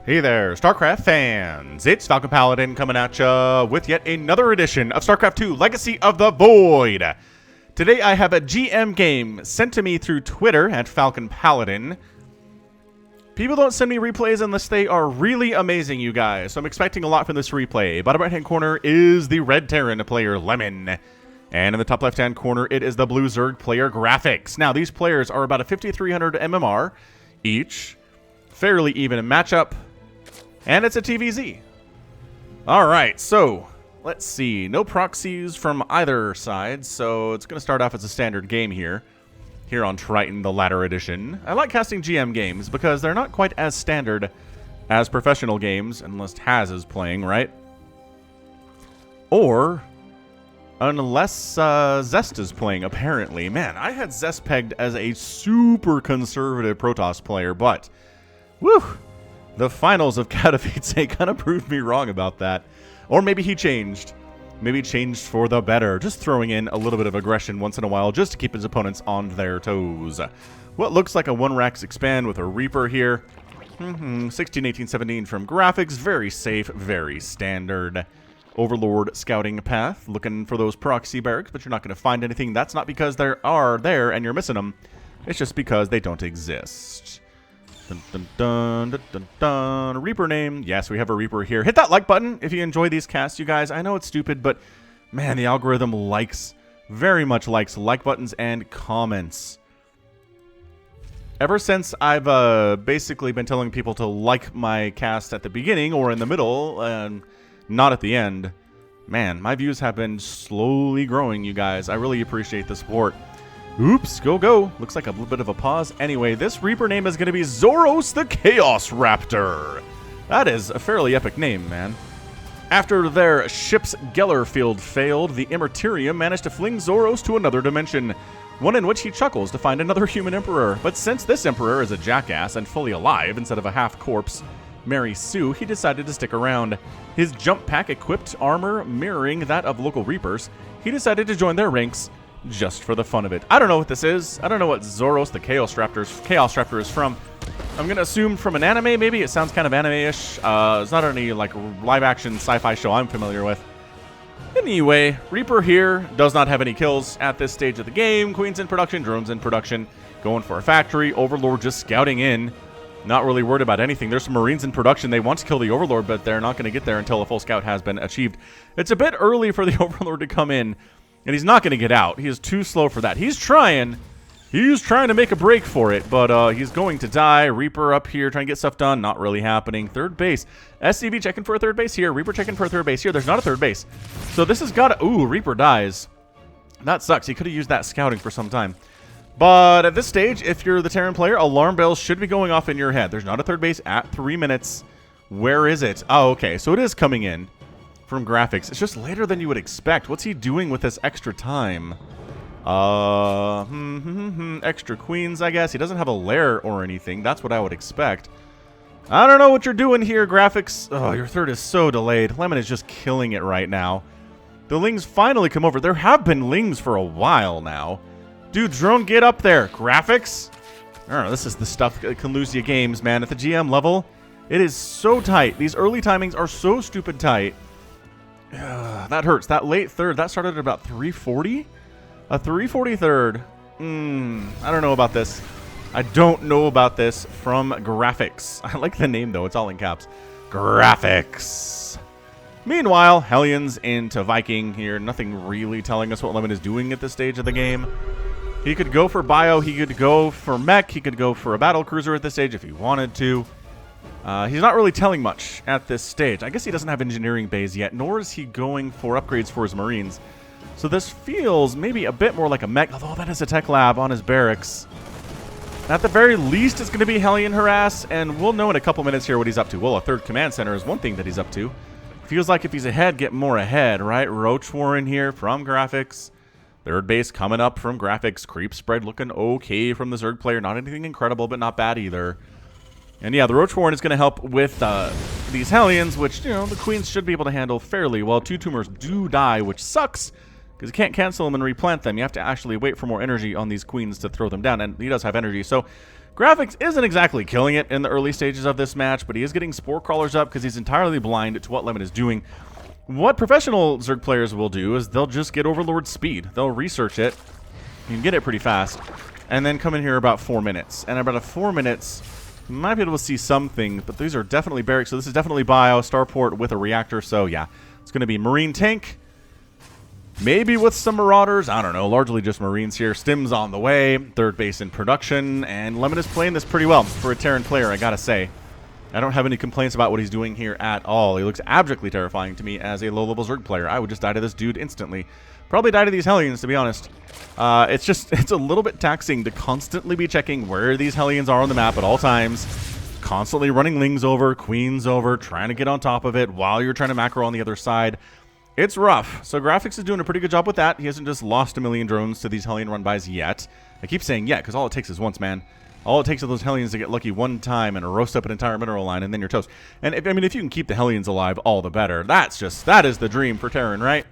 Hey there, StarCraft fans! It's Falcon Paladin coming at ya with yet another edition of StarCraft 2 Legacy of the Void. Today I have a GM game sent to me through Twitter at Falcon Paladin. People don't send me replays unless they are really amazing, you guys, so I'm expecting a lot from this replay. Bottom right-hand corner is the Red Terran player Lemon. And in the top left-hand corner, it is the Blue Zerg player GRAPHIX. Now, these players are about a 5,300 MMR each. Fairly even in matchup. And it's a TVZ. Alright, so let's see. No proxies from either side, so it's going to start off as a standard game here on Triton, the latter edition. I like casting GM games because they're not quite as standard as professional games, unless Taz is playing, right? Or unless Zest is playing, apparently. Man, I had Zest pegged as a super conservative Protoss player, but whew! The finals of Katowice kind of proved me wrong about that. Or maybe he changed. Maybe changed for the better. Just throwing in a little bit of aggression once in a while just to keep his opponents on their toes. What looks like a 1-Rax expand with a Reaper here. 16, 18, 17 from GRAPHIX. Very safe, very standard. Overlord scouting path. Looking for those proxy barracks, but you're not going to find anything. That's not because they are there and you're missing them. It's just because they don't exist. Dun, dun, dun, dun, dun, dun. Reaper name. Yes, we have a Reaper here. Hit that like button if you enjoy these casts, you guys. I know it's stupid, but man, the algorithm very much likes like buttons and comments. Ever since I've basically been telling people to like my cast at the beginning or in the middle, and not at the end, man, my views have been slowly growing, you guys. I really appreciate the support. Oops, go. Looks like a little bit of a pause. Anyway, this Reaper name is going to be Zoros the Chaos Raptor. That is a fairly epic name, man. After their ship's Geller field failed, the Immerterium managed to fling Zoros to another dimension, one in which he chuckles to find another human emperor. But since this emperor is a jackass and fully alive instead of a half-corpse Mary Sue, he decided to stick around. His jump pack equipped armor mirroring that of local Reapers. He decided to join their ranks just for the fun of it. I don't know what this is. I don't know what Zoros the Chaos Raptor is from. I'm going to assume from an anime, maybe. It sounds kind of anime-ish. It's not any like live-action sci-fi show I'm familiar with. Anyway, Reaper here does not have any kills at this stage of the game. Queen's in production, drones in production, going for a factory. Overlord just scouting in. Not really worried about anything. There's some Marines in production. They want to kill the Overlord, but they're not going to get there until a full scout has been achieved. It's a bit early for the Overlord to come in. And he's not going to get out. He is too slow for that. He's trying to make a break for it, but he's going to die. Reaper up here trying to get stuff done. Not really happening. Third base. SCV checking for a third base here. Reaper checking for a third base here. There's not a third base. So this has got to... Ooh, Reaper dies. That sucks. He could have used that scouting for some time. But at this stage, if you're the Terran player, alarm bells should be going off in your head. There's not a third base at 3 minutes. Where is it? Oh, okay. So it is coming in from GRAPHIX. It's just later than you would expect. What's he doing with this extra time? Extra queens, I guess. He doesn't have a lair or anything. That's what I would expect. I don't know what you're doing here, GRAPHIX. Oh, your third is so delayed. Lemon is just killing it right now. The Lings finally come over. There have been Lings for a while now. Dude, drone, get up there. GRAPHIX? I don't know. This is the stuff that can lose you games, man. At the GM level, it is so tight. These early timings are so stupid tight. That hurts. That late third, that started at about 340? A 340 third. I don't know about this. I don't know about this from GRAPHIX. I like the name, though. It's all in caps. GRAPHIX. Meanwhile, Hellions into Viking here. Nothing really telling us what Lemon is doing at this stage of the game. He could go for bio. He could go for mech. He could go for a battle cruiser at this stage if he wanted to. He's not really telling much at this stage. I guess he doesn't have engineering bays yet, nor is he going for upgrades for his Marines. So this feels maybe a bit more like a mech, although that is a tech lab on his barracks. At the very least, it's going to be Hellion harass, and we'll know in a couple minutes here what he's up to. Well, a third command center is one thing that he's up to. Feels like if he's ahead, get more ahead, right? Roach Warren here from GRAPHIX. Third base coming up from GRAPHIX. Creep spread looking okay from the Zerg player. Not anything incredible, but not bad either. And yeah, the Roach Warren is going to help with these Hellions, which, you know, the Queens should be able to handle fairly well. 2 tumors do die, which sucks, because you can't cancel them and replant them. You have to actually wait for more energy on these Queens to throw them down, and he does have energy. So GRAPHIX isn't exactly killing it in the early stages of this match, but he is getting Spore Crawlers up because he's entirely blind to what Lemon is doing. What professional Zerg players will do is they'll just get Overlord speed. They'll research it. You can get it pretty fast. And then come in here about 4 minutes. And about 4 minutes, you might be able to see some things, but these are definitely barracks. So this is definitely bio, starport with a reactor. So yeah, it's going to be Marine tank. Maybe with some Marauders. I don't know. Largely just Marines here. Stim's on the way. Third base in production. And Lemon is playing this pretty well for a Terran player, I gotta say. I don't have any complaints about what he's doing here at all. He looks abjectly terrifying to me as a low-level Zerg player. I would just die to this dude instantly. Probably die to these Hellions, to be honest. It's a little bit taxing to constantly be checking where these Hellions are on the map at all times. Constantly running Lings over, Queens over, trying to get on top of it while you're trying to macro on the other side. It's rough. So GRAPHIX is doing a pretty good job with that. He hasn't just lost a million drones to these Hellion run-bys yet. I keep saying yet, because all it takes is once, man. All it takes are those Hellions to get lucky one time and roast up an entire mineral line, and then you're toast. And if you can keep the Hellions alive, all the better. That is the dream for Terran, right?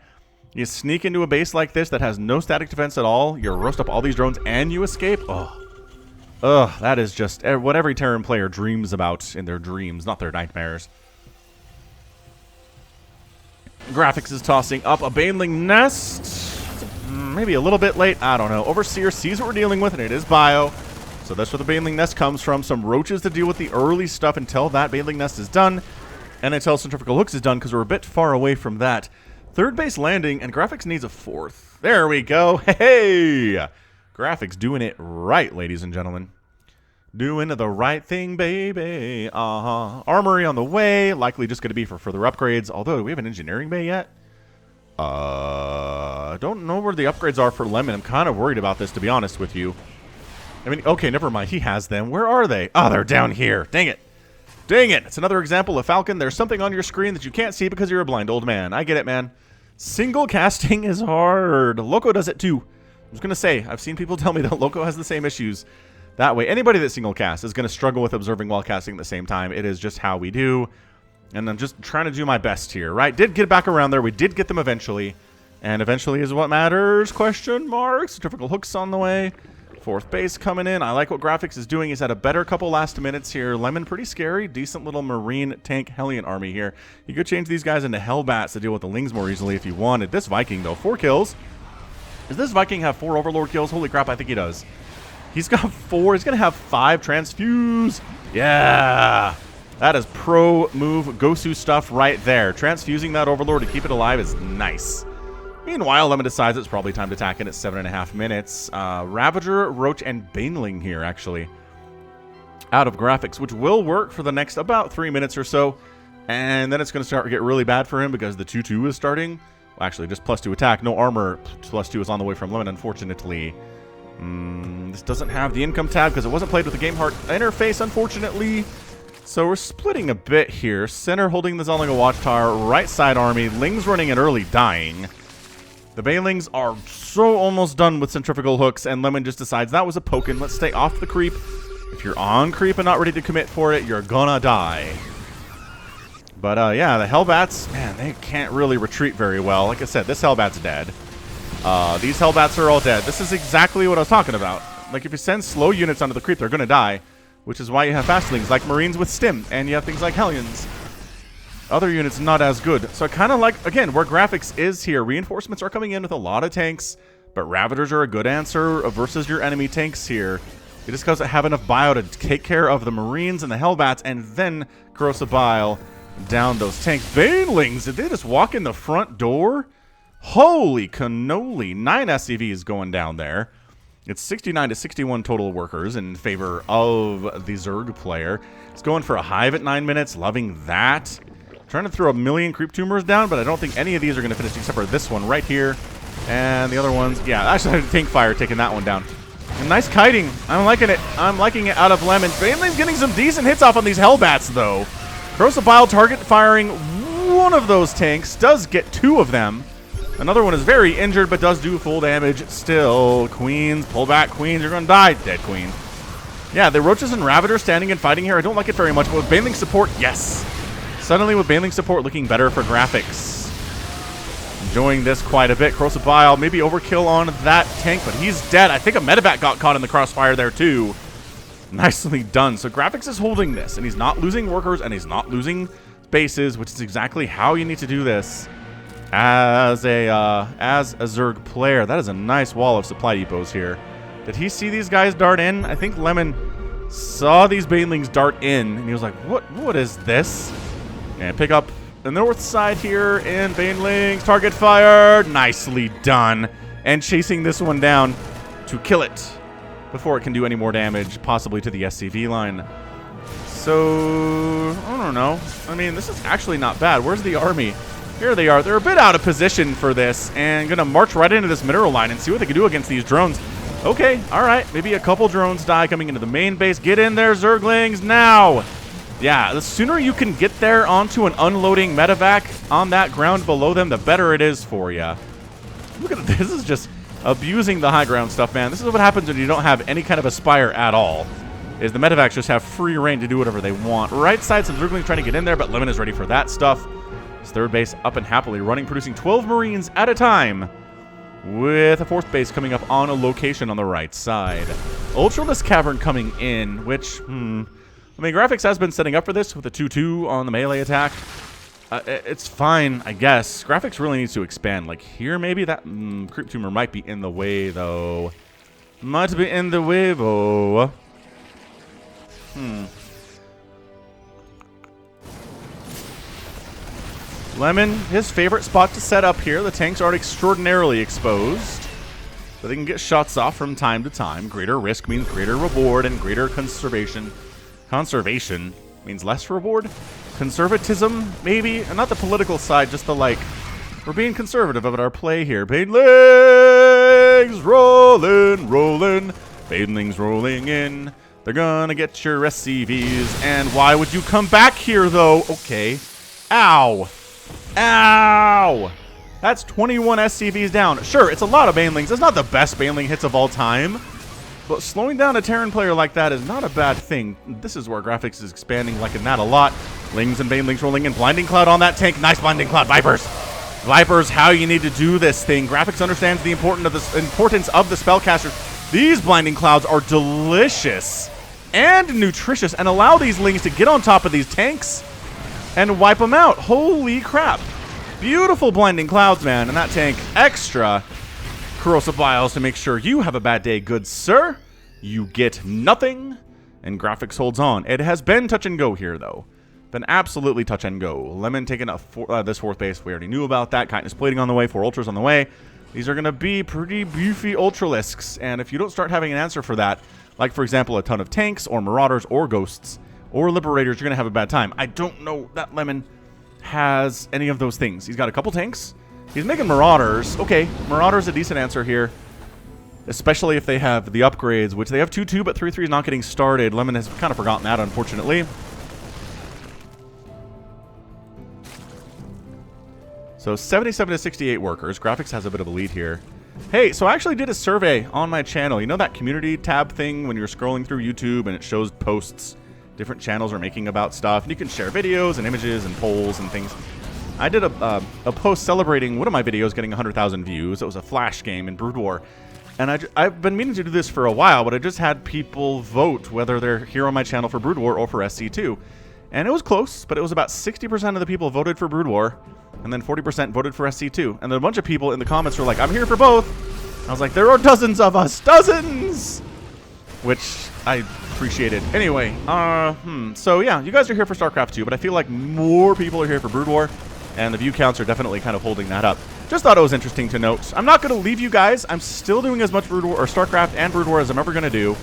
You sneak into a base like this that has no static defense at all, you roast up all these drones, and you escape. Ugh, that is just what every Terran player dreams about in their dreams, not their nightmares. GRAPHIX is tossing up a Baneling Nest. Maybe a little bit late. I don't know. Overseer sees what we're dealing with, and it is bio. So that's where the Baneling Nest comes from. Some roaches to deal with the early stuff until that Baneling Nest is done. And until Centrifugal Hooks is done, because we're a bit far away from that. Third base landing, and GRAPHIX needs a fourth. There we go. Hey! GRAPHIX doing it right, ladies and gentlemen. Doing the right thing, baby. Armory on the way. Likely just going to be for further upgrades. Although, do we have an engineering bay yet? Don't know where the upgrades are for Lemon. I'm kind of worried about this, to be honest with you. I mean, okay, never mind. He has them. Where are they? Oh, they're down here. Dang it. Dang it. It's another example of Falcon. There's something on your screen that you can't see because you're a blind old man. I get it, man. Single casting is hard. Loco does it too. I was going to say, I've seen people tell me that Loco has the same issues. That way, anybody that single casts is going to struggle with observing while casting at the same time. It is just how we do. And I'm just trying to do my best here, right? Did get back around there. We did get them eventually. And eventually is what matters, question marks. Centrifugal Hooks on the way. Fourth base coming in. I like what GRAPHIX is doing. He's had a better couple last minutes here. Lemon pretty scary. Decent little Marine tank Hellion army here. You could change these guys into Hellbats to deal with the Lings more easily if you wanted. This Viking, though, 4 kills. Does this Viking have 4 Overlord kills? Holy crap, I think he does. He's got 4. He's going to have 5 Transfuse. Yeah. That is pro move Gosu stuff right there. Transfusing that Overlord to keep it alive is nice. Meanwhile, Lemon decides it's probably time to attack in at 7.5 minutes. Ravager, Roach, and Baneling here, actually. Out of GRAPHIX, which will work for the next about 3 minutes or so. And then it's going to start to get really bad for him because the 2-2 is starting. Well, actually, just +2 attack. No armor. +2 is on the way from Lemon, unfortunately. This doesn't have the income tab because it wasn't played with the Game Heart interface, unfortunately. So we're splitting a bit here. Center holding the Zollinga Watchtower. Right side army. Lings running it early, dying. The Banelings are so almost done with Centrifugal Hooks, and Lemon just decides that was a pokin'. Let's stay off the creep. If you're on creep and not ready to commit for it, you're gonna die. But yeah, the Hellbats, man, they can't really retreat very well. Like I said, this Hellbat's dead. These Hellbats are all dead. This is exactly what I was talking about. Like, if you send slow units onto the creep, they're gonna die. Which is why you have fastlings like Marines with Stim, and you have things like Hellions. Other units not as good. So I kind of like, again, where GRAPHIX is here. Reinforcements are coming in with a lot of tanks, but Ravagers are a good answer versus your enemy tanks here. It just doesn't have enough bio to take care of the Marines and the Hellbats, and then Corrosive Bile down those tanks. Banelings, did they just walk in the front door? Holy cannoli. 9 SCVs going down there. It's 69 to 61 total workers in favor of the Zerg player. It's going for a hive at 9 minutes. Loving that. Trying to throw a million creep tumors down, but I don't think any of these are going to finish except for this one right here. And the other ones, yeah, actually tank fire taking that one down. And nice kiting. I'm liking it. I'm liking it out of Lemon. Baneling's getting some decent hits off on these Hellbats, though. Corrosive Bile target firing one of those tanks. Does get 2 of them. Another one is very injured, but does do full damage still. Queens, pull back, Queens. You're going to die, dead Queen. Yeah, the Roaches and Ravager standing and fighting here. I don't like it very much, but with Baneling support, yes. Suddenly, with Baneling support looking better for GRAPHIX. Enjoying this quite a bit. Corrosive Bile, maybe overkill on that tank, but he's dead. I think a Medevac got caught in the crossfire there, too. Nicely done. So GRAPHIX is holding this, and he's not losing workers, and he's not losing bases, which is exactly how you need to do this as a Zerg player. That is a nice wall of supply depots here. Did he see these guys dart in? I think Lemon saw these banelings dart in, and he was like, what is this? And pick up the north side here, and banelings, target fired. Nicely done. And chasing this one down to kill it before it can do any more damage, possibly to the SCV line. So, I don't know. I mean, this is actually not bad. Where's the army? Here they are. They're a bit out of position for this, and gonna march right into this mineral line and see what they can do against these drones. Okay, all right. Maybe a couple drones die coming into the main base. Get in there, Zerglings, now! Yeah, the sooner you can get there onto an unloading medevac on that ground below them, the better it is for you. Look at this. This is just abusing the high ground stuff, man. This is what happens when you don't have any kind of a spire at all, is the medevacs just have free reign to do whatever they want. Right side, some Zerglings trying to get in there, but Lemon is ready for that stuff. His third base up and happily running, producing 12 Marines at a time, with a fourth base coming up on a location on the right side. Ultralisk Cavern coming in, which, I mean, GRAPHIX has been setting up for this with a 2-2 on the melee attack. It's fine, I guess. GRAPHIX really needs to expand. Like here, maybe that creep tumor might be in the way, though. Might be in the way, though. Lemon, his favorite spot to set up here. The tanks aren't extraordinarily exposed, but they can get shots off from time to time. Greater risk means greater reward, and greater conservation. Conservation means less reward. Conservatism, maybe. And not the political side, just the, like, we're being conservative about our play here. Banelings rolling, rolling. Banelings rolling in. They're gonna get your SCVs. And why would you come back here, though? Okay. Ow. Ow! That's 21 SCVs down. Sure, it's a lot of banelings. It's not the best baneling hits of all time, but slowing down a Terran player like that is not a bad thing. This is where GRAPHIX is expanding, liking that a lot. Lings and banelings rolling in. Blinding Cloud on that tank. Nice Blinding Cloud. Vipers. Vipers, how you need to do this thing. GRAPHIX understands the importance of the spellcasters. These Blinding Clouds are delicious and nutritious and allow these Lings to get on top of these tanks and wipe them out. Holy crap. Beautiful Blinding Clouds, man. And that tank, extra Corrosive Biles to make sure you have a bad day, good sir. You get nothing. And GRAPHIX holds on. It has been touch and go here, though. Been absolutely touch and go. Lemon taking this fourth base. We already knew about that. Chitinous Plating on the way. 4 Ultras on the way. These are going to be pretty beefy Ultralisks. And if you don't start having an answer for that, like, for example, a ton of tanks or Marauders or Ghosts or Liberators, you're going to have a bad time. I don't know that Lemon has any of those things. He's got a couple tanks. He's making Marauders. Okay, Marauders a decent answer here, especially if they have the upgrades, which they have 2-2, but 3-3 is not getting started. Lemon has kind of forgotten that, unfortunately. So 77 to 68 workers. GRAPHIX has a bit of a lead here. Hey, so I actually did a survey on my channel. You know that community tab thing when you're scrolling through YouTube and it shows posts different channels are making about stuff, and you can share videos and images and polls and things. I did a post celebrating one of my videos getting 100,000 views. It was a Flash game in Brood War. And I've been meaning to do this for a while, but I just had people vote whether they're here on my channel for Brood War or for SC2. And it was close, but it was about 60% of the people voted for Brood War, and then 40% voted for SC2. And then a bunch of people in the comments were like, I'm here for both. I was like, there are dozens of us. Dozens! Which I appreciated. Anyway, so yeah, you guys are here for StarCraft 2, but I feel like more people are here for Brood War, and the view counts are definitely kind of holding that up. Just thought it was interesting to note. I'm not going to leave you guys. I'm still doing as much Brood War or StarCraft and Brood War as I'm ever going to do.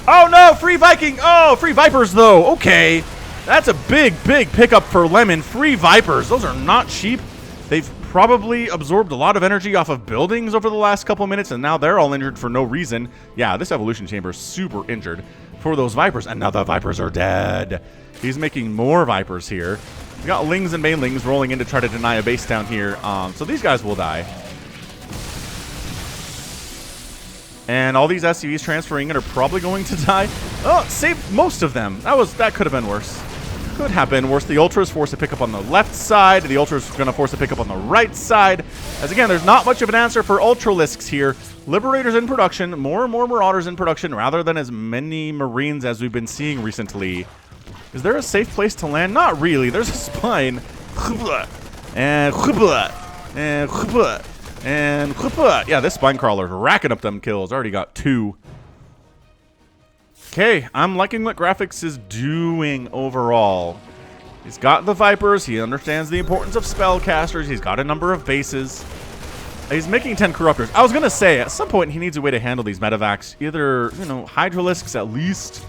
Oh no, free Viking! Oh, free Vipers though. Okay, that's a big pickup for Lemon. Free Vipers. Those are not cheap. They've probably absorbed a lot of energy off of buildings over the last couple minutes, and now they're all injured for no reason. Yeah, this evolution chamber is super injured for those Vipers, and now the Vipers are dead. He's making more Vipers here. We got Lings and Banelings rolling in to try to deny a base down here, so these guys will die. And all these SCVs transferring in are probably going to die. Oh, saved most of them. That could have been worse. Could happen. Worse, the Ultra is forced to pick up on the left side. The Ultra is going to force to pick up on the right side. As again, there's not much of an answer for Ultralisks here. Liberators in production. More and more Marauders in production rather than as many Marines as we've been seeing recently. Is there a safe place to land? Not really. There's a spine. And yeah, this spine crawler's racking up them kills. Already got 2. Okay, I'm liking what GRAPHIX is doing overall. He's got the Vipers. He understands the importance of spellcasters. He's got a number of bases. He's making 10 Corruptors. I was going to say, at some point, he needs a way to handle these Medivacs. Either, you know, Hydralisks at least,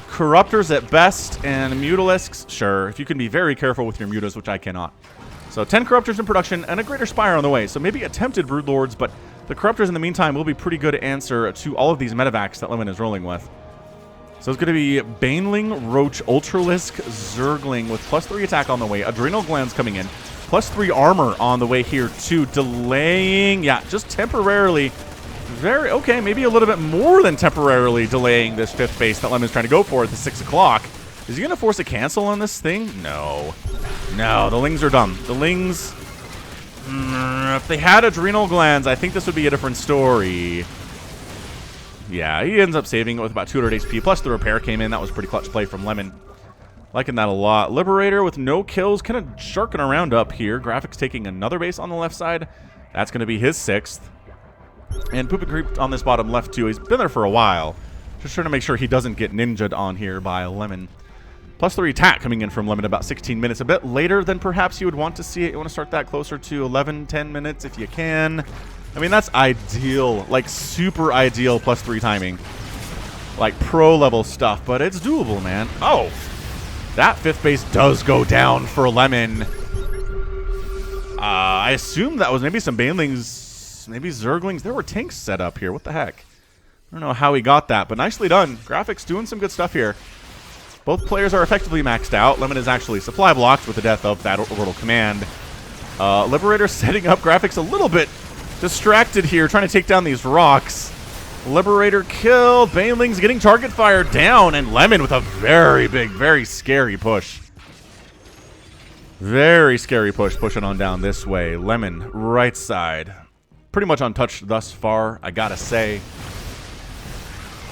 Corruptors at best, and Mutalisks, sure. If you can be very careful with your Mutas, which I cannot. So 10 Corruptors in production, and a Greater Spire on the way. So maybe attempted Broodlords, but the Corruptors in the meantime will be pretty good answer to all of these Medivacs that Lemon is rolling with. So it's going to be Baneling, Roach, Ultralisk, Zergling with +3 attack on the way. Adrenal Glands coming in. +3 armor on the way here too. Delaying, yeah, just temporarily. Okay, maybe a little bit more than temporarily delaying this 5th base that Lemon's trying to go for at the 6 o'clock. Is he going to force a cancel on this thing? No. No, the Lings are dumb. The Lings, if they had Adrenal Glands, I think this would be a different story. Yeah, he ends up saving it with about 200 HP, plus the repair came in. That was a pretty clutch play from Lemon. Liking that a lot. Liberator with no kills, kind of sharking around up here. GRAPHIX taking another base on the left side. That's going to be his 6th. And Poop and Creep on this bottom left too. He's been there for a while. Just trying to make sure he doesn't get ninja'd on here by Lemon. +3 attack coming in from Lemon about 16 minutes. A bit later than perhaps you would want to see it. You want to start that closer to 11, 10 minutes if you can. I mean, that's ideal, like super ideal +3 timing. Like pro level stuff, but it's doable, man. Oh, that 5th base does go down for Lemon. I assume that was maybe some Banelings, maybe Zerglings. There were tanks set up here. What the heck? I don't know how he got that, but nicely done. GRAPHIX doing some good stuff here. Both players are effectively maxed out. Lemon is actually supply blocked with the death of that Orbital Command. Liberator setting up GRAPHIX a little bit distracted here, trying to take down these rocks. Liberator killed. Banelings getting target fire down, and Lemon with a very big, very scary push. Very scary push, pushing on down this way. Lemon, right side. Pretty much untouched thus far, I gotta say.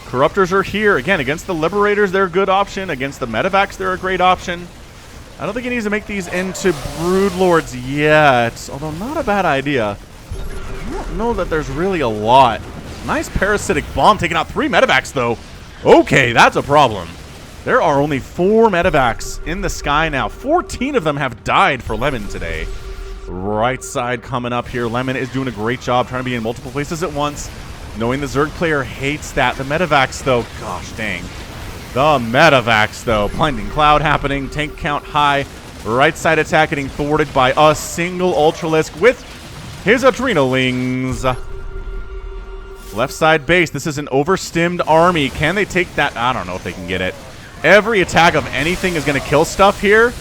Corruptors are here. Again, against the Liberators, they're a good option. Against the Medivacs, they're a great option. I don't think he needs to make these into Broodlords yet, although not a bad idea. I don't know that there's really a lot. Nice Parasitic Bomb taking out 3 Medivacs, though. Okay, that's a problem. There are only 4 Medivacs in the sky now. 14 of them have died for Lemon today. Right side coming up here. Lemon is doing a great job trying to be in multiple places at once. Knowing the Zerg player hates that. The Medivacs, though, gosh dang. The Medivacs, though. Blinding Cloud happening. Tank count high. Right side attack getting thwarted by a single Ultralisk with his Adrenalings. Left side base. This is an overstimmed army. Can they take that? I don't know if they can get it. Every attack of anything is going to kill stuff here.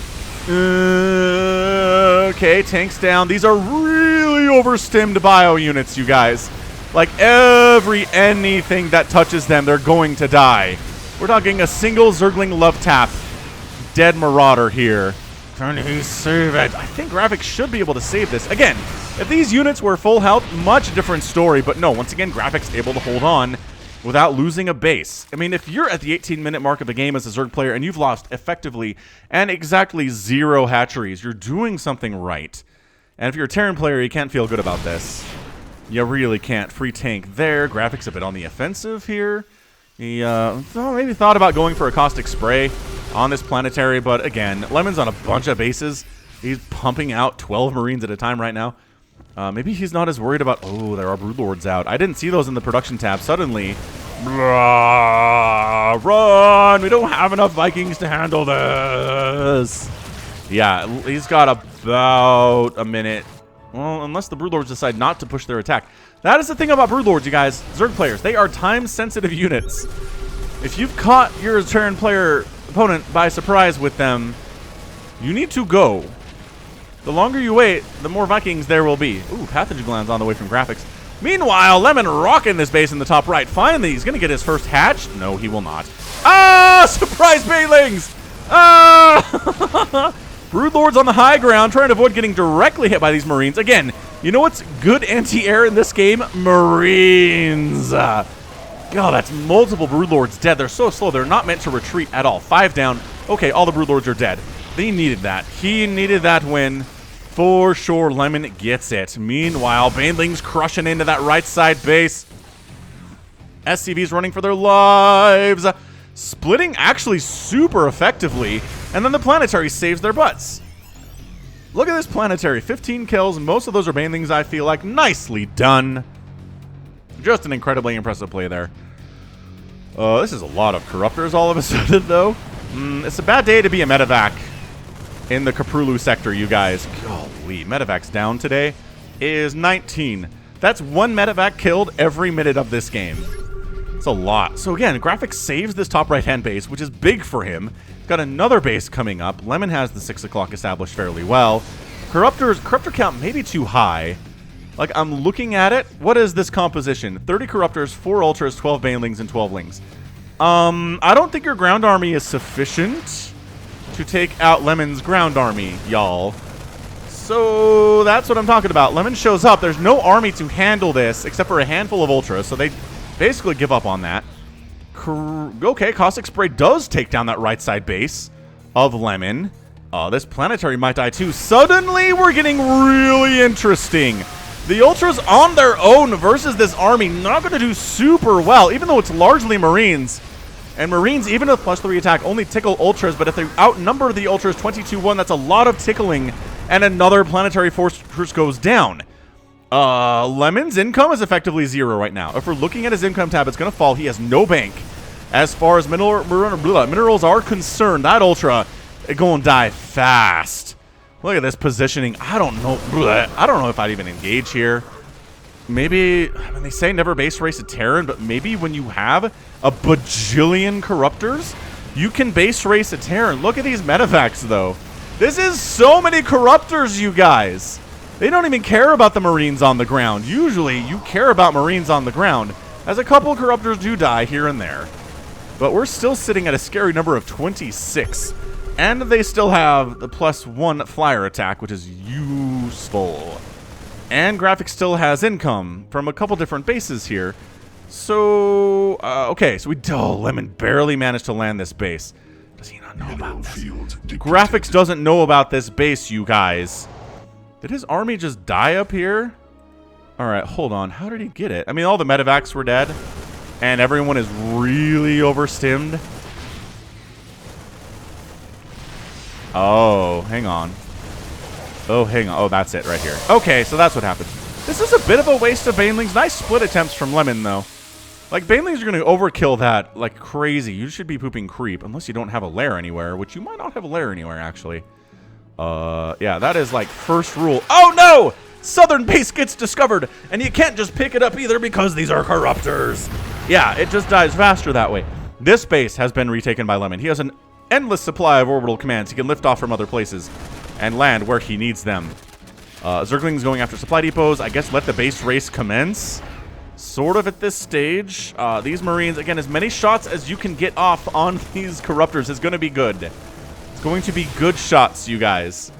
Okay, tanks down. These are really overstimmed bio units, you guys. Like anything that touches them, they're going to die. We're talking a single Zergling love tap. Dead Marauder here. Can he save it? I think GRAPHIX should be able to save this. Again, if these units were full health, much different story. But no, once again, GRAPHIX able to hold on without losing a base. I mean, if you're at the 18-minute mark of the game as a Zerg player and you've lost effectively and exactly 0 hatcheries, you're doing something right. And if you're a Terran player, you can't feel good about this. You really can't. Free tank there. GRAPHIX a bit on the offensive here. He maybe thought about going for a Caustic Spray on this planetary, but again, Lemon's on a bunch of bases. He's pumping out 12 Marines at a time right now. Maybe he's not as worried about... Oh, there are Broodlords out. I didn't see those in the production tab. Suddenly... Run! We don't have enough Vikings to handle this. Yeah, he's got about a minute. Well, unless the Broodlords decide not to push their attack. That is the thing about Broodlords, you guys. Zerg players, they are time-sensitive units. If you've caught your Terran player opponent by surprise with them, you need to go. The longer you wait, the more Vikings there will be. Ooh, Pathogen Glands on the way from GRAPHIX. Meanwhile, Lemon rocking this base in the top right. Finally, he's going to get his first hatch. No, he will not. Ah! Surprise Banelings! Ah! Broodlords on the high ground, trying to avoid getting directly hit by these Marines. Again, you know what's good anti-air in this game? Marines. God, that's multiple Broodlords dead. They're so slow. They're not meant to retreat at all. 5 down. Okay, all the Broodlords are dead. They needed that. He needed that win. For sure, Lemon gets it. Meanwhile, Banelings crushing into that right side base. SCVs running for their lives. Splitting actually super effectively. And then the Planetary saves their butts. Look at this Planetary. 15 kills. Most of those are Banelings, I feel like. Nicely done. Just an incredibly impressive play there. This is a lot of Corruptors all of a sudden, though. It's a bad day to be a medevac in the Kaprulu sector, you guys. Golly, medevac's down today is 19. That's 1 medevac killed every minute of this game. It's a lot. So again, GRAPHIX saves this top right-hand base, which is big for him. Got another base coming up. Lemon has the 6 o'clock established fairly well. Corruptor count maybe too high. Like, I'm looking at it. What is this composition? 30 Corruptors, 4 Ultras, 12 Banelings, and 12 Lings. I don't think your ground army is sufficient to take out Lemon's ground army, y'all. So that's what I'm talking about. Lemon shows up. There's no army to handle this except for a handful of Ultras, so they basically give up on that. Okay, Caustic Spray does take down that right side base of Lemon. This Planetary might die too. Suddenly, we're getting really interesting. The Ultras on their own versus this army not going to do super well, even though it's largely Marines. And Marines, even with +3 attack, only tickle Ultras, but if they outnumber the Ultras 22-1, that's a lot of tickling, and another Planetary Fortress goes down. Lemon's income is effectively 0 right now. If we're looking at his income tab, it's going to fall. He has no bank. As far as minerals are concerned, that Ultra is going to die fast. Look at this positioning. I don't know. I don't know if I'd even engage here. Maybe, I mean, they say never base race a Terran, but maybe when you have a bajillion Corruptors, you can base race a Terran. Look at these medevacs, though. This is so many Corruptors, you guys. They don't even care about the Marines on the ground. Usually, you care about Marines on the ground, as a couple of Corruptors do die here and there. But we're still sitting at a scary number of 26. And they still have the +1 flyer attack, which is useful. And GRAPHIX still has income from a couple different bases here. So, okay, so Lemon barely managed to land this base. Does he not know about this? GRAPHIX doesn't know about this base, you guys. Did his army just die up here? Alright, hold on. How did he get it? I mean, all the medevacs were dead. And everyone is really overstimmed. Oh, hang on. Oh, hang on. Oh, that's it right here. Okay, so that's what happened. This is a bit of a waste of Banelings. Nice split attempts from Lemon, though. Like, Banelings are going to overkill that like crazy. You should be pooping creep, unless you don't have a lair anywhere, which you might not have a lair anywhere, actually. Yeah, that is, like, first rule. Oh, no! Southern base gets discovered, and you can't just pick it up either because these are Corruptors. Yeah, it just dies faster that way. This base has been retaken by Lemon. He has an endless supply of orbital commands. He can lift off from other places and land where he needs them. Zergling's going after supply depots. I guess let the base race commence. Sort of at this stage. These Marines, again, as many shots as you can get off on these Corruptors is going to be good. It's going to be good shots, you guys.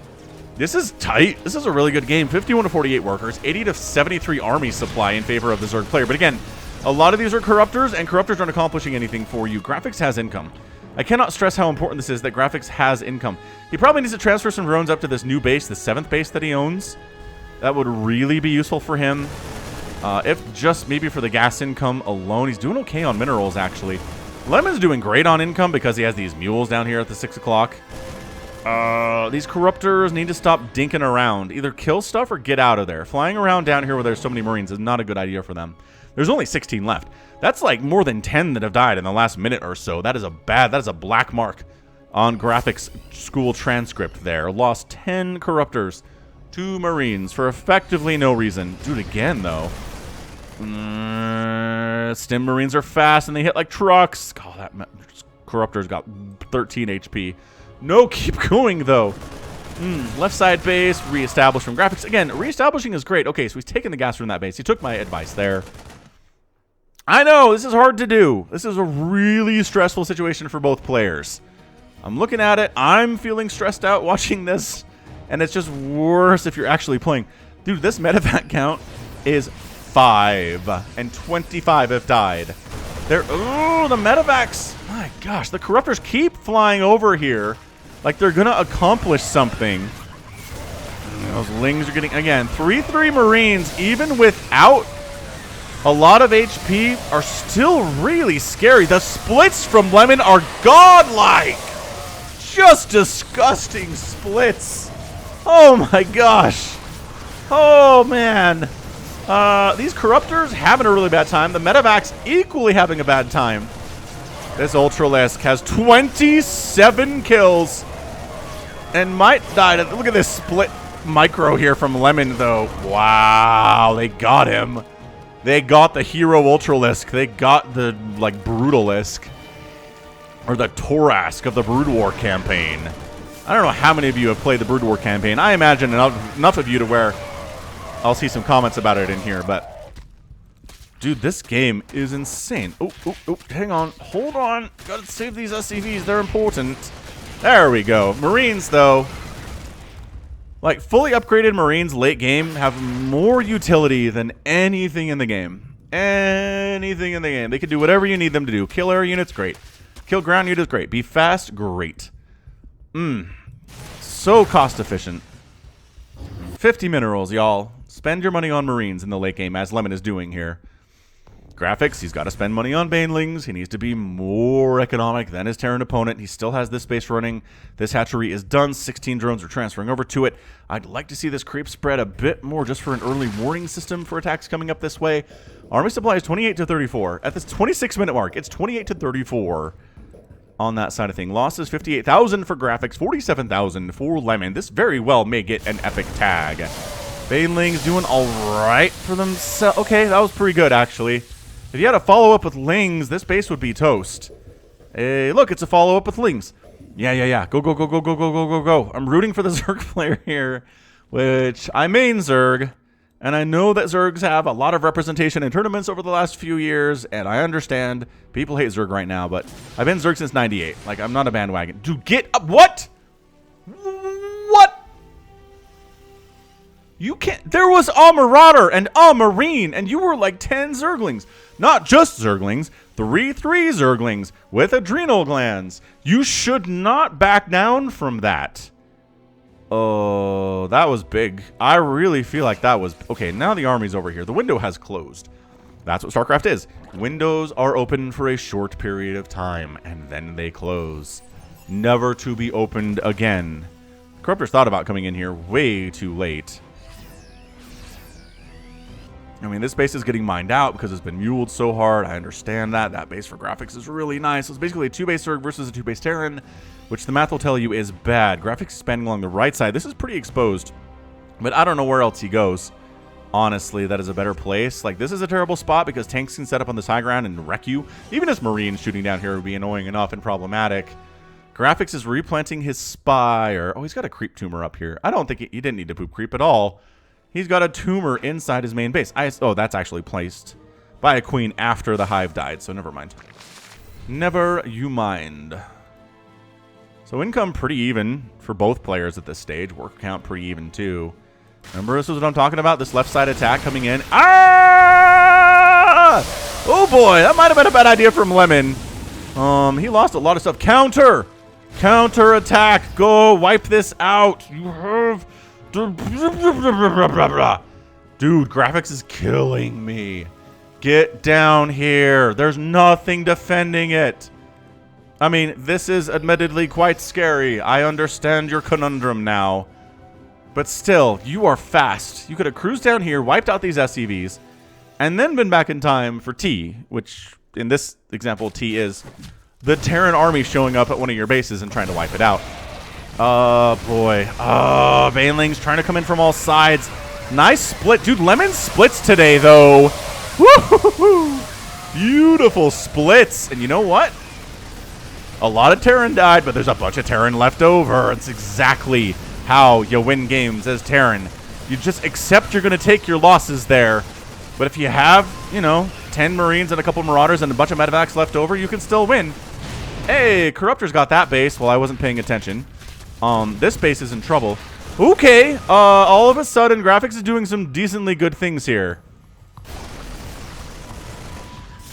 This is tight. This is a really good game. 51 to 48 workers, 80 to 73 army supply in favor of the Zerg player. But again, a lot of these are Corruptors, and Corruptors aren't accomplishing anything for you. GRAPHIX has income. I cannot stress how important this is that GRAPHIX has income. He probably needs to transfer some drones up to this new base, the 7th base that he owns. That would really be useful for him. If just maybe for the gas income alone. He's doing okay on minerals, actually. Lemon's doing great on income because he has these mules down here at the 6 o'clock. These Corruptors need to stop dinking around. Either kill stuff or get out of there. Flying around down here where there's so many Marines is not a good idea for them. There's only 16 left. That's like more than 10 that have died in the last minute or so. That is a black mark on GRAPHIX school transcript there. Lost 10 Corruptors, 2 Marines for effectively no reason. Do it again, though. Stim Marines are fast and they hit like trucks. Oh, that Corruptor's got 13 HP. No, keep going, though. Left side base, reestablished from GRAPHIX. Again, reestablishing is great. Okay, so he's taking the gas from that base. He took my advice there. I know, this is hard to do. This is a really stressful situation for both players. I'm looking at it. I'm feeling stressed out watching this. And it's just worse if you're actually playing. Dude, this medevac count is 5. And 25 have died. Oh, the medevacs. My gosh, the corruptors keep flying over here. Like they're going to accomplish something. Those lings are getting, again, 3-3 Marines, even without a lot of HP, are still really scary. The splits from Lemon are godlike. Just disgusting splits. Oh my gosh. Oh man. These corruptors having a really bad time. The medevacs equally having a bad time. This Ultralisk has 27 kills and might die. Look at this split micro here from Lemon though. Wow, they got him. They got the hero Ultralisk. They got the like Brutalisk. Or the Torask of the Brood War campaign. I don't know how many of you have played the Brood War campaign. I imagine enough of you to where I'll see some comments about it in here, but dude, this game is insane. Oh, hang on. Hold on. Gotta save these SCVs. They're important. There we go. Marines, though. Like, fully upgraded Marines late game have more utility than anything in the game. Anything in the game. They can do whatever you need them to do. Kill air units, great. Kill ground units, great. Be fast, great. So cost efficient. 50 minerals, y'all. Spend your money on Marines in the late game, as Lemon is doing here. Graphics, he's got to spend money on Banelings. He needs to be more economic than his Terran opponent. He still has this base running. This hatchery is done. 16 drones are transferring over to it. I'd like to see this creep spread a bit more just for an early warning system for attacks coming up this way. Army supply is 28 to 34. At this 26-minute mark, it's 28 to 34 on that side of thing. Losses 58,000 for Graphics, 47,000 for Lemon. This very well may get an epic tag. Banelings doing all right for themselves. Okay, that was pretty good, actually. If you had a follow-up with Lings, this base would be toast. Hey, look, it's a follow-up with Lings. Yeah. Go. I'm rooting for the Zerg player here, which I main Zerg, and I know that Zergs have a lot of representation in tournaments over the last few years, and I understand people hate Zerg right now, but I've been Zerg since 98. Like, I'm not a bandwagon. Dude, get up. What? What? You can't. There was a Marauder and a Marine, and you were like 10 Zerglings. Not just Zerglings, 3 Zerglings with adrenal glands. You should not back down from that. Oh, that was big. I really feel like that was... Okay, now the army's over here. The window has closed. That's what StarCraft is. Windows are open for a short period of time, and then they close. Never to be opened again. Corruptors thought about coming in here way too late. I mean, this base is getting mined out because it's been muled so hard. I understand that. That base for Graphics is really nice. So it's basically a 2-base Zerg versus a 2-base Terran, which the math will tell you is bad. Graphics is expanding along the right side. This is pretty exposed, but I don't know where else he goes. Honestly, that is a better place. Like, this is a terrible spot because tanks can set up on this high ground and wreck you. Even as Marines shooting down here would be annoying enough and problematic. Graphics is replanting his spire. Oh, he's got a creep tumor up here. I don't think he didn't need to poop creep at all. He's got a tumor inside his main base. Oh, that's actually placed by a queen after the hive died, so never mind. Never you mind. So income pretty even for both players at this stage. Work count pretty even too. Remember, this is what I'm talking about? This left side attack coming in. Ah! Oh boy, that might have been a bad idea from Lemon. He lost a lot of stuff. Counter! Counter attack! Go wipe this out! You have... Dude, Graphics is killing me. Get down here. There's nothing defending it. I mean, this is admittedly quite scary. I understand your conundrum now. But still, you are fast. You could have cruised down here, wiped out these SCVs, and then been back in time for T, which in this example, T is the Terran army showing up at one of your bases and trying to wipe it out. Oh, boy. Oh, Banelings trying to come in from all sides. Nice split. Dude, Lemon splits today, though. Woo-hoo-hoo-hoo. Beautiful splits. And you know what? A lot of Terran died, but there's a bunch of Terran left over. It's exactly how you win games as Terran. You just accept you're going to take your losses there. But if you have, you know, 10 Marines and a couple Marauders and a bunch of medevacs left over, you can still win. Hey, Corruptor's got that base while I wasn't paying attention. This base is in trouble. Okay, all of a sudden, GRAPHIX is doing some decently good things here.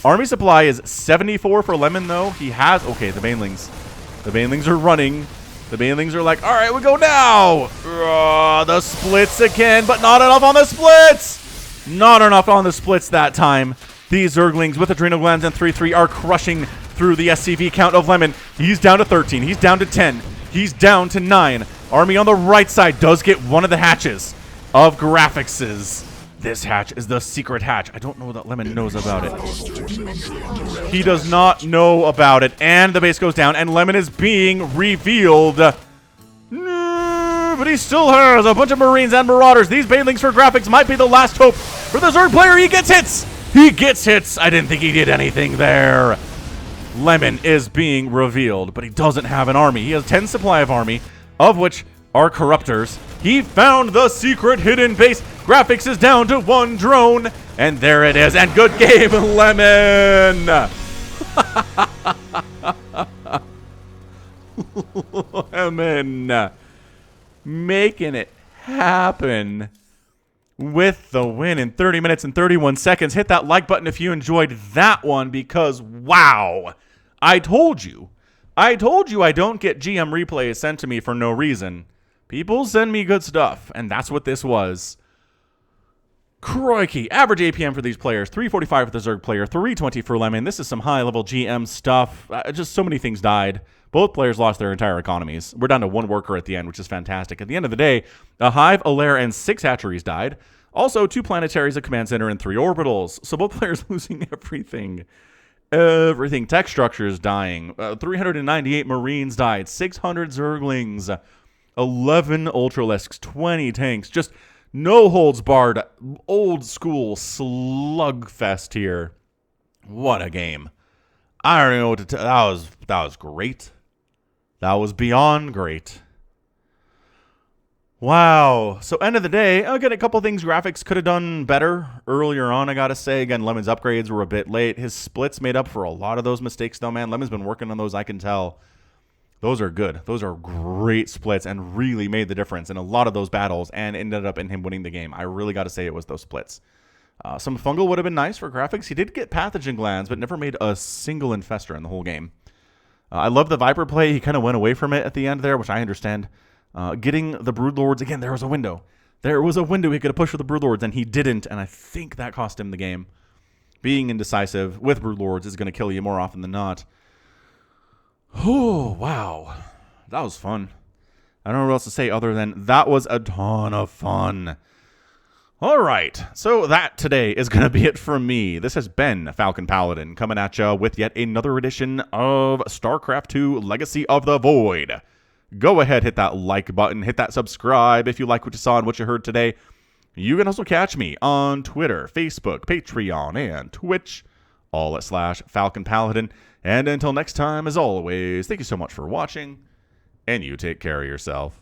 Army supply is 74 for Lemon, though. He has... Okay, the Banelings. The Banelings are running. The Banelings are like, all right, we go now. The splits again, but not enough on the splits. Not enough on the splits that time. These Zerglings with Adrenal Glands and 3-3 are crushing through the SCV count of Lemon. He's down to 13. He's down to 10. He's down to 9. Army on the right side does get one of the hatches of GRAPHIX's. This hatch is the secret hatch. I don't know that Lemon knows about it. He does not know about it. And the base goes down, and Lemon is being revealed. But he still has a bunch of Marines and Marauders. These Banelings for GRAPHIX might be the last hope for the Zerg player. He gets hits. He gets hits. I didn't think he did anything there. Lemon is being revealed, but he doesn't have an army. He has 10 supply of army, of which are Corruptors. He found the secret hidden base. GRAPHIX is down to 1 drone, and there it is. And good game, Lemon. Lemon making it happen with the win in 30 minutes and 31 seconds. Hit that like button if you enjoyed that one, because wow, I told you I don't get GM replays sent to me for no reason. People send me good stuff, and that's what this was. Crikey. Average APM for these players, 345 for the Zerg player, 320 for Lemon. This is some high-level GM stuff. Just so many things died. Both players lost their entire economies. We're down to 1 worker at the end, which is fantastic. At the end of the day, a Hive, a Lair, and 6 hatcheries died. Also, 2 planetaries, a command center, and 3 orbitals. So both players losing everything. Everything. Tech structures dying. 398 Marines died. 600 Zerglings. 11 Ultralisks. 20 tanks. Just no holds barred. Old school slugfest here. What a game. I don't know what to tell. That was great. That was beyond great. Wow. So end of the day, again, a couple things GRAPHIX could have done better earlier on, I gotta say. Again, Lemon's upgrades were a bit late. His splits made up for a lot of those mistakes, though, man. Lemon's been working on those, I can tell. Those are good. Those are great splits and really made the difference in a lot of those battles and ended up in him winning the game. I really got to say it was those splits. Some fungal would have been nice for GRAPHIX. He did get pathogen glands, but never made a single infester in the whole game. I love the Viper play. He kind of went away from it at the end there, which I understand. Getting the Broodlords, again, there was a window. There was a window he could have pushed with the Broodlords, and he didn't, and I think that cost him the game. Being indecisive with Broodlords is going to kill you more often than not. Oh, wow. That was fun. I don't know what else to say other than that was a ton of fun. All right, so that today is going to be it from me. This has been Falcon Paladin coming at you with yet another edition of StarCraft 2 Legacy of the Void. Go ahead, hit that like button, hit that subscribe if you like what you saw and what you heard today. You can also catch me on Twitter, Facebook, Patreon, and Twitch, all at /Falcon Paladin. And until next time, as always, thank you so much for watching, and you take care of yourself.